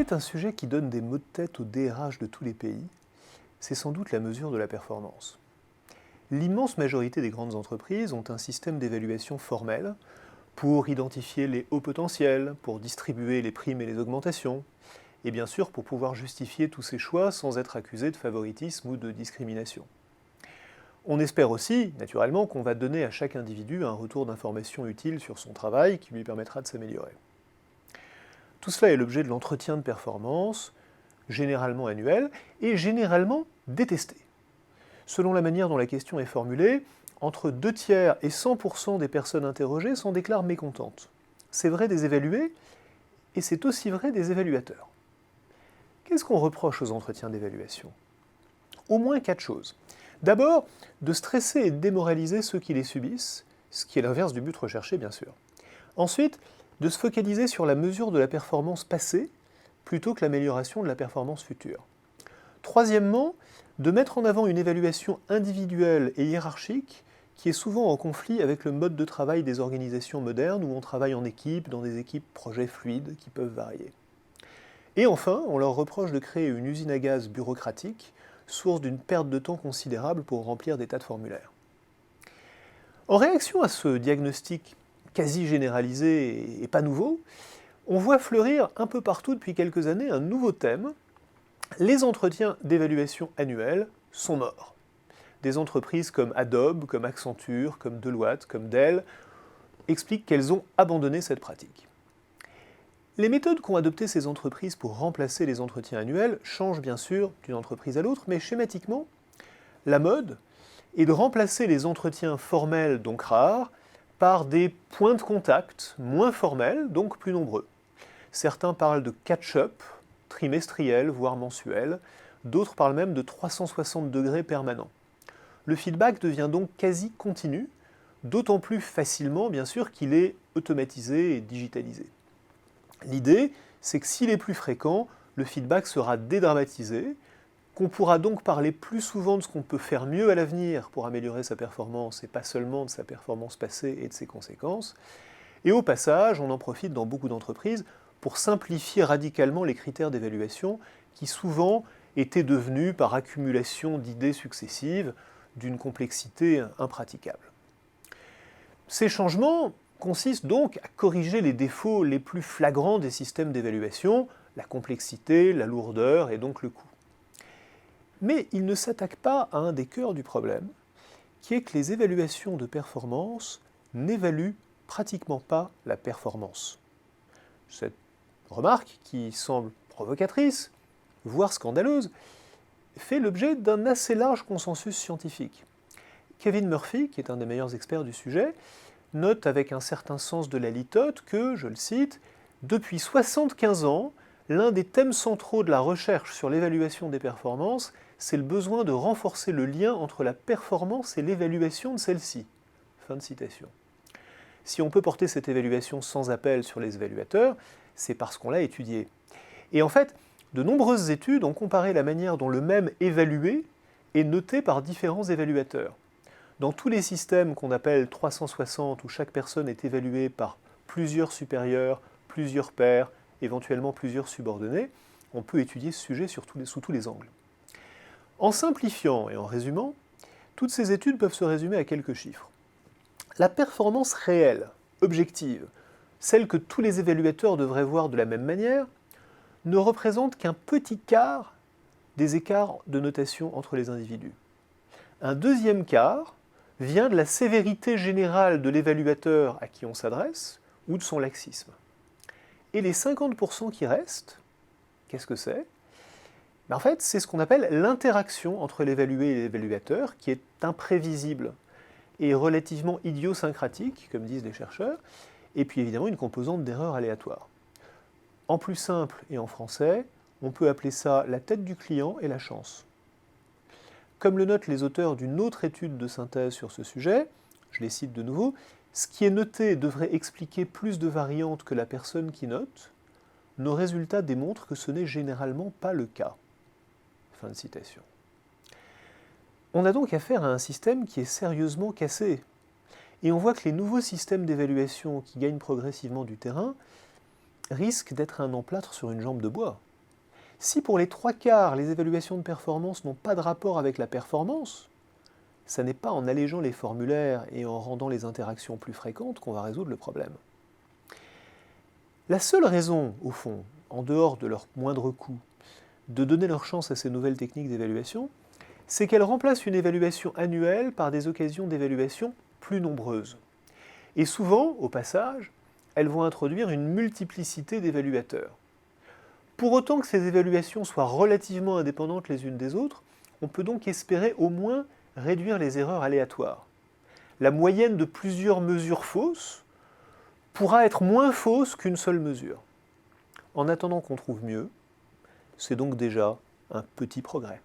est un sujet qui donne des maux de tête aux DRH de tous les pays, c'est sans doute la mesure de la performance. L'immense majorité des grandes entreprises ont un système d'évaluation formel pour identifier les hauts potentiels, pour distribuer les primes et les augmentations, et bien sûr pour pouvoir justifier tous ces choix sans être accusé de favoritisme ou de discrimination. On espère aussi, naturellement, qu'on va donner à chaque individu un retour d'information utile sur son travail qui lui permettra de s'améliorer. Tout cela est l'objet de l'entretien de performance, généralement annuel, et généralement détesté. Selon la manière dont la question est formulée, entre 2 tiers et 100% des personnes interrogées s'en déclarent mécontentes. C'est vrai des évalués, et c'est aussi vrai des évaluateurs. Qu'est-ce qu'on reproche aux entretiens d'évaluation? Au moins 4 choses. D'abord, de stresser et de démoraliser ceux qui les subissent, ce qui est l'inverse du but recherché bien sûr. Ensuite, de se focaliser sur la mesure de la performance passée plutôt que l'amélioration de la performance future. Troisièmement, de mettre en avant une évaluation individuelle et hiérarchique qui est souvent en conflit avec le mode de travail des organisations modernes où on travaille en équipe, dans des équipes projets fluides qui peuvent varier. Et enfin, on leur reproche de créer une usine à gaz bureaucratique, source d'une perte de temps considérable pour remplir des tas de formulaires. En réaction à ce diagnostic quasi généralisé et pas nouveau, on voit fleurir un peu partout depuis quelques années un nouveau thème. Les entretiens d'évaluation annuels sont morts. Des entreprises comme Adobe, comme Accenture, comme Deloitte, comme Dell expliquent qu'elles ont abandonné cette pratique. Les méthodes qu'ont adoptées ces entreprises pour remplacer les entretiens annuels changent bien sûr d'une entreprise à l'autre, mais schématiquement, la mode est de remplacer les entretiens formels, donc rares, par des points de contact moins formels, donc plus nombreux. Certains parlent de catch-up, trimestriel, voire mensuel, d'autres parlent même de 360 degrés permanents. Le feedback devient donc quasi continu, d'autant plus facilement, bien sûr, qu'il est automatisé et digitalisé. L'idée, c'est que s'il est plus fréquent, le feedback sera dédramatisé, qu'on pourra donc parler plus souvent de ce qu'on peut faire mieux à l'avenir pour améliorer sa performance et pas seulement de sa performance passée et de ses conséquences. Et au passage, on en profite dans beaucoup d'entreprises pour simplifier radicalement les critères d'évaluation qui souvent étaient devenus, par accumulation d'idées successives, d'une complexité impraticable. Ces changements consistent donc à corriger les défauts les plus flagrants des systèmes d'évaluation, la complexité, la lourdeur et donc le coût. Mais ils ne s'attaquent pas à un des cœurs du problème, qui est que les évaluations de performance n'évaluent pratiquement pas la performance. Cette remarque, qui semble provocatrice, voire scandaleuse, fait l'objet d'un assez large consensus scientifique. Kevin Murphy, qui est un des meilleurs experts du sujet, note avec un certain sens de la litote que, je le cite, « Depuis 75 ans, l'un des thèmes centraux de la recherche sur l'évaluation des performances, c'est le besoin de renforcer le lien entre la performance et l'évaluation de celle-ci. » Fin de citation. Si on peut porter cette évaluation sans appel sur les évaluateurs, c'est parce qu'on l'a étudiée. Et en fait, de nombreuses études ont comparé la manière dont le même évalué est noté par différents évaluateurs. Dans tous les systèmes qu'on appelle 360, où chaque personne est évaluée par plusieurs supérieurs, plusieurs pairs, éventuellement plusieurs subordonnés, on peut étudier ce sujet sous tous les angles. En simplifiant et en résumant, toutes ces études peuvent se résumer à quelques chiffres. La performance réelle, objective, celle que tous les évaluateurs devraient voir de la même manière, ne représente qu'un petit quart des écarts de notation entre les individus. Un deuxième quart vient de la sévérité générale de l'évaluateur à qui on s'adresse ou de son laxisme. Et les 50% qui restent, qu'est-ce que c'est? En fait, c'est ce qu'on appelle l'interaction entre l'évalué et l'évaluateur, qui est imprévisible et relativement idiosyncratique, comme disent les chercheurs, et puis évidemment une composante d'erreur aléatoire. En plus simple et en français, on peut appeler ça la tête du client et la chance. Comme le notent les auteurs d'une autre étude de synthèse sur ce sujet, je les cite de nouveau, ce qui est noté devrait expliquer plus de variantes que la personne qui note. Nos résultats démontrent que ce n'est généralement pas le cas. Fin de citation. On a donc affaire à un système qui est sérieusement cassé. Et on voit que les nouveaux systèmes d'évaluation qui gagnent progressivement du terrain risquent d'être un emplâtre sur une jambe de bois. Si pour les 3/4, les évaluations de performance n'ont pas de rapport avec la performance, ça n'est pas en allégeant les formulaires et en rendant les interactions plus fréquentes qu'on va résoudre le problème. La seule raison, au fond, en dehors de leur moindre coût, de donner leur chance à ces nouvelles techniques d'évaluation, c'est qu'elles remplacent une évaluation annuelle par des occasions d'évaluation plus nombreuses. Et souvent, au passage, elles vont introduire une multiplicité d'évaluateurs. Pour autant que ces évaluations soient relativement indépendantes les unes des autres, on peut donc espérer au moins réduire les erreurs aléatoires. La moyenne de plusieurs mesures fausses pourra être moins fausse qu'une seule mesure. En attendant qu'on trouve mieux, c'est donc déjà un petit progrès.